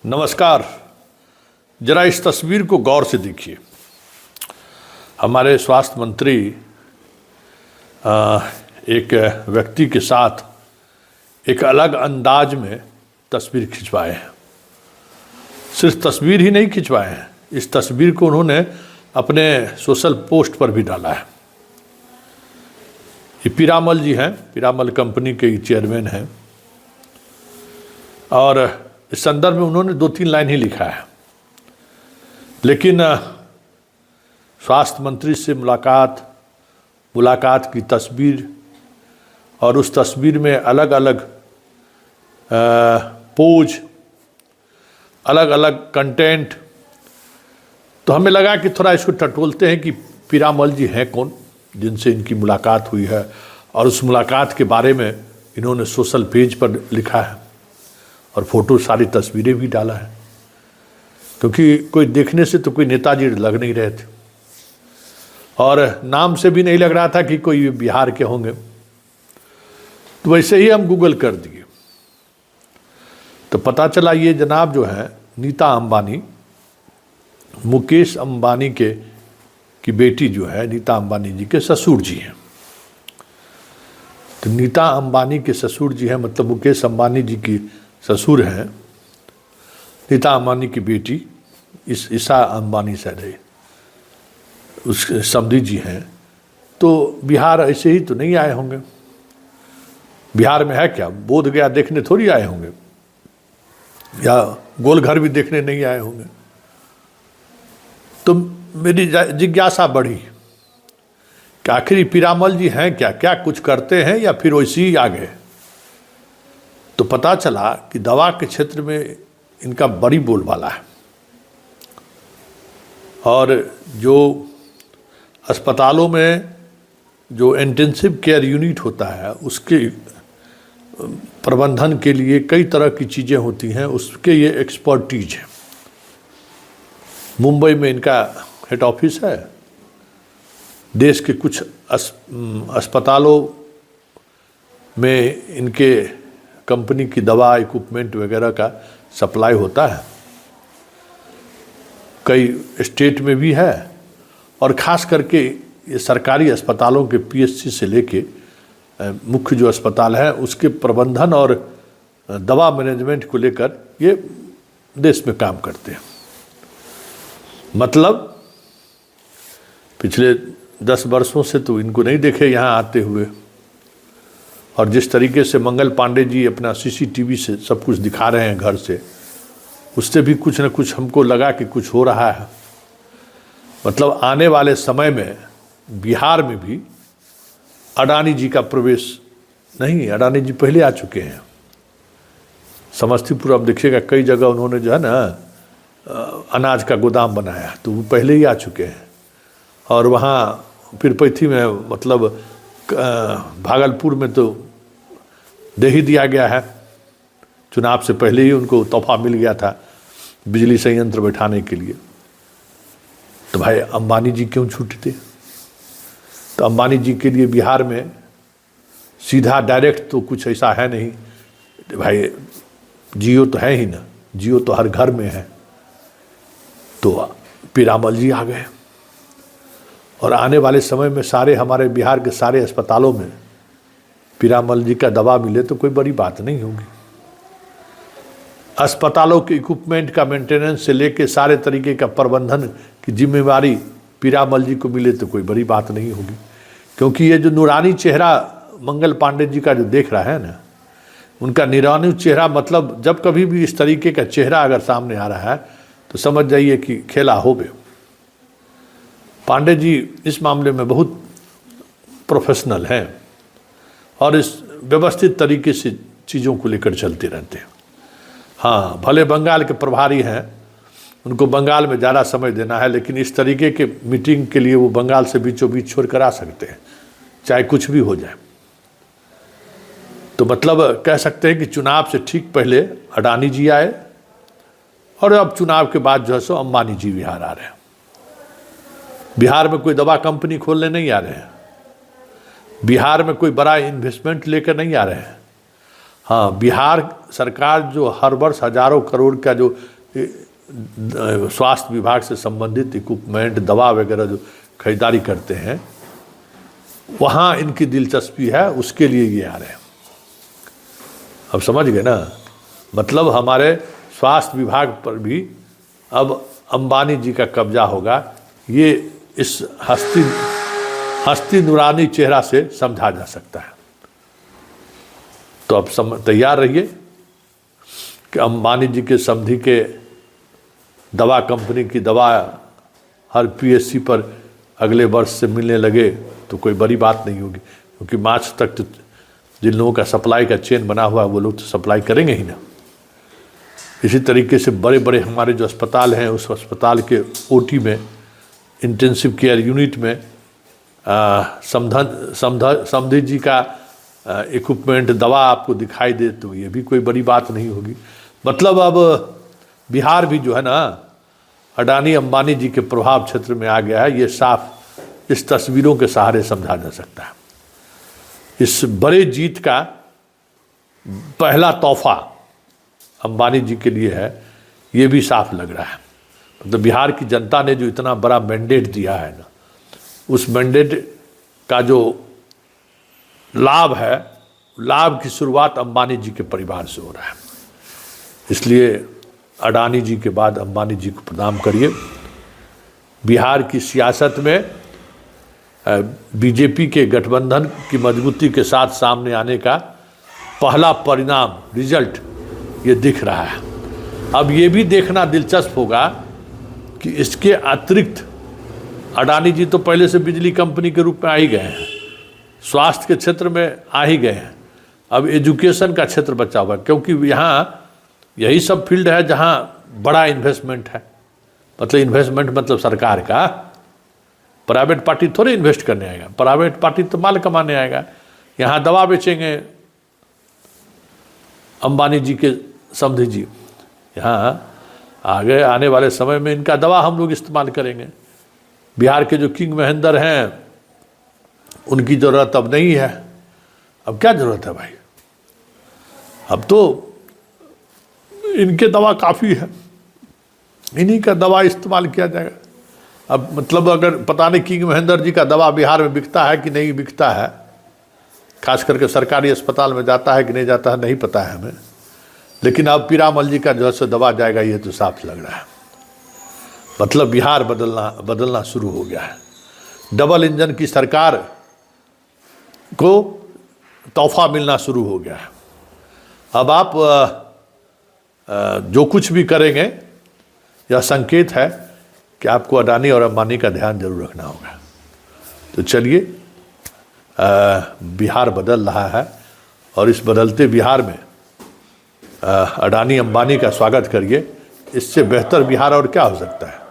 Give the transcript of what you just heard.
नमस्कार। जरा इस तस्वीर को गौर से देखिए। हमारे स्वास्थ्य मंत्री एक व्यक्ति के साथ एक अलग अंदाज में तस्वीर खिंचवाए हैं। सिर्फ तस्वीर ही नहीं खिंचवाए हैं, इस तस्वीर को उन्होंने अपने सोशल पोस्ट पर भी डाला है। ये पीरामल जी हैं, पीरामल कंपनी के चेयरमैन हैं, और इस संदर्भ में उन्होंने 2-3 लाइन ही लिखा है। लेकिन स्वास्थ्य मंत्री से मुलाकात की तस्वीर और उस तस्वीर में अलग अलग पोज, अलग अलग कंटेंट, तो हमें लगा कि थोड़ा इसको टटोलते हैं कि पीरामल जी हैं कौन, जिनसे इनकी मुलाकात हुई है, और उस मुलाकात के बारे में इन्होंने सोशल पेज पर लिखा है और फोटो, सारी तस्वीरें भी डाला है। क्योंकि कोई देखने से तो कोई नेताजी लग नहीं रहे थे, और नाम से भी नहीं लग रहा था कि कोई बिहार के होंगे। तो वैसे ही हम गूगल कर दिए तो पता चला ये जनाब जो है नीता अंबानी, मुकेश अंबानी की बेटी जो है, नीता अंबानी जी के ससुर जी हैं। तो नीता अंबानी के ससुर जी हैं, मतलब मुकेश अंबानी जी की ससुर हैं। नीता अंबानी की बेटी ईशा अंबानी शायद है, उसके समधी जी हैं। तो बिहार ऐसे ही तो नहीं आए होंगे। बिहार में है क्या, बोध गया देखने थोड़ी आए होंगे, या गोलघर भी देखने नहीं आए होंगे। तो मेरी जिज्ञासा बढ़ी कि आखिर पीरामल जी हैं क्या, क्या कुछ करते हैं या फिर वैसे ही आ गए। तो पता चला कि दवा के क्षेत्र में इनका बड़ी बोलबाला है, और जो अस्पतालों में जो इंटेंसिव केयर यूनिट होता है उसके प्रबंधन के लिए कई तरह की चीज़ें होती हैं, उसके ये एक्सपर्टीज है। मुंबई में इनका हेड ऑफिस है। देश के कुछ अस्पतालों में इनके कंपनी की दवा, इक्विपमेंट वगैरह का सप्लाई होता है। कई स्टेट में भी है, और ख़ास करके ये सरकारी अस्पतालों के पीएचसी से लेके मुख्य जो अस्पताल है उसके प्रबंधन और दवा मैनेजमेंट को लेकर ये देश में काम करते हैं। मतलब पिछले 10 वर्षों से तो इनको नहीं देखे यहाँ आते हुए, और जिस तरीके से मंगल पांडे जी अपना सीसीटीवी से सब कुछ दिखा रहे हैं घर से, उससे भी कुछ न कुछ हमको लगा कि कुछ हो रहा है। मतलब आने वाले समय में बिहार में भी अडानी जी का प्रवेश नहीं, अडानी जी पहले आ चुके हैं। समस्तीपुर अब देखिएगा कई जगह उन्होंने जो है ना अनाज का गोदाम बनाया, तो वो पहले ही आ चुके हैं। और वहाँ पीरपैंती में, मतलब भागलपुर में तो दे ही दिया गया है, चुनाव से पहले ही उनको तोहफा मिल गया था बिजली संयंत्र बैठाने के लिए। तो भाई अंबानी जी क्यों छूटते। तो अंबानी जी के लिए बिहार में सीधा डायरेक्ट तो कुछ ऐसा है नहीं। तो भाई जियो तो है ही ना, जियो तो हर घर में है। तो पीरामल जी आ गए, और आने वाले समय में सारे हमारे बिहार के सारे अस्पतालों में पीरामल जी का दवा मिले तो कोई बड़ी बात नहीं होगी। अस्पतालों के इक्विपमेंट का मेंटेनेंस से लेके सारे तरीके का प्रबंधन की जिम्मेवारी पीरामल जी को मिले तो कोई बड़ी बात नहीं होगी। क्योंकि ये जो नूरानी चेहरा मंगल पांडे जी का जो देख रहा है ना, उनका नूरानी चेहरा, मतलब जब कभी भी इस तरीके का चेहरा अगर सामने आ रहा है तो समझ जाइए कि खेला हो गया। पांडे जी इस मामले में बहुत प्रोफेशनल हैं, और इस व्यवस्थित तरीके से चीज़ों को लेकर चलते रहते हैं। हाँ, भले बंगाल के प्रभारी हैं, उनको बंगाल में ज़्यादा समय देना है, लेकिन इस तरीके के मीटिंग के लिए वो बंगाल से बीचों बीच छोड़ कर आ सकते हैं, चाहे कुछ भी हो जाए। तो मतलब कह सकते हैं कि चुनाव से ठीक पहले अडानी जी आए, और अब चुनाव के बाद जो है सो अंबानी जी बिहार आ रहे हैं। बिहार में कोई दवा कंपनी खोलने नहीं आ रहे हैं, बिहार में कोई बड़ा इन्वेस्टमेंट लेकर नहीं आ रहे हैं। हाँ, बिहार सरकार जो हर वर्ष हजारों करोड़ का जो स्वास्थ्य विभाग से संबंधित इक्विपमेंट, दवा वगैरह जो खरीदारी करते हैं, वहाँ इनकी दिलचस्पी है, उसके लिए ये आ रहे हैं। अब समझ गए ना, मतलब हमारे स्वास्थ्य विभाग पर भी अब अंबानी जी का कब्जा होगा, ये इस हस्ती नूरानी चेहरा से समझा जा सकता है। तो अब तैयार रहिए कि अंबानी जी के समधी के दवा कंपनी की दवा हर पीएससी पर अगले वर्ष से मिलने लगे तो कोई बड़ी बात नहीं होगी, क्योंकि मार्च तक तो जिन लोगों का सप्लाई का चेन बना हुआ है वो लोग तो सप्लाई करेंगे ही ना। इसी तरीके से बड़े बड़े हमारे जो अस्पताल हैं, उस अस्पताल के ओटी में, इंटेंसिव केयर यूनिट में समधी जी का इक्विपमेंट, दवा आपको दिखाई दे तो ये भी कोई बड़ी बात नहीं होगी। मतलब अब बिहार भी जो है ना, अडानी अंबानी जी के प्रभाव क्षेत्र में आ गया है, ये साफ इस तस्वीरों के सहारे समझा जा सकता है। इस बड़े जीत का पहला तोहफा अंबानी जी के लिए है, ये भी साफ लग रहा है। मतलब बिहार की जनता ने जो इतना बड़ा मैंडेट दिया है ना, उस मैंडेट का जो लाभ है, लाभ की शुरुआत अंबानी जी के परिवार से हो रहा है। इसलिए अडानी जी के बाद अंबानी जी को प्रणाम करिए। बिहार की सियासत में बीजेपी के गठबंधन की मजबूती के साथ सामने आने का पहला परिणाम, रिजल्ट ये दिख रहा है। अब ये भी देखना दिलचस्प होगा कि इसके अतिरिक्त अडानी जी तो पहले से बिजली कंपनी के रूप में आ ही गए हैं, स्वास्थ्य के क्षेत्र में आ ही गए हैं, अब एजुकेशन का क्षेत्र बचा हुआ है, क्योंकि यहाँ यही सब फील्ड है जहाँ बड़ा इन्वेस्टमेंट है। मतलब इन्वेस्टमेंट मतलब सरकार का, प्राइवेट पार्टी थोड़े इन्वेस्ट करने आएगा, प्राइवेट पार्टी तो माल कमाने आएगा। यहाँ दवा बेचेंगे अंबानी जी के समधी जी, यहाँ आगे आने वाले समय में इनका दवा हम लोग इस्तेमाल करेंगे। बिहार के जो किंग महेंद्र हैं, उनकी ज़रूरत अब नहीं है। अब क्या ज़रूरत है भाई, अब तो इनके दवा काफ़ी है, इन्हीं का दवा इस्तेमाल किया जाएगा। अब मतलब अगर पता नहीं किंग महेंद्र जी का दवा बिहार में बिकता है कि नहीं बिकता है, खास करके सरकारी अस्पताल में जाता है कि नहीं जाता है, नहीं पता है हमें, लेकिन अब पीरामल जी का जो है दवा जाएगा, ये तो साफ लग रहा है। मतलब बिहार बदलना शुरू हो गया है। डबल इंजन की सरकार को तोहफा मिलना शुरू हो गया है। अब आप जो कुछ भी करेंगे, यह संकेत है कि आपको अडानी और अंबानी का ध्यान जरूर रखना होगा। तो चलिए, बिहार बदल रहा है और इस बदलते बिहार में अडानी अंबानी का स्वागत करिए। इससे बेहतर बिहार और क्या हो सकता है।